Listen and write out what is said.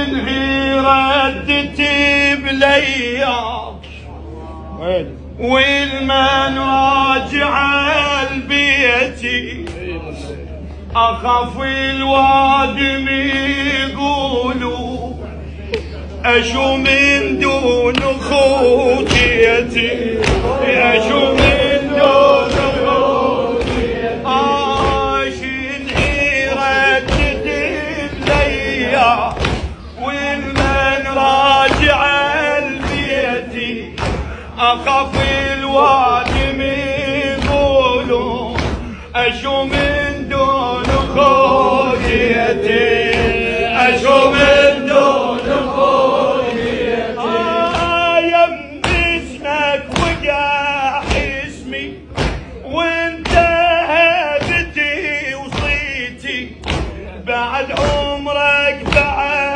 شنهي ردتي بلياك والمن راجع لبيتي اخاف الوادم يقولوا اشو من دون خوتيتي اشو من دون خوتيتي شنهي ردت بليا والمن راجع لبيتي اخاف الوادم يقولوا اشو من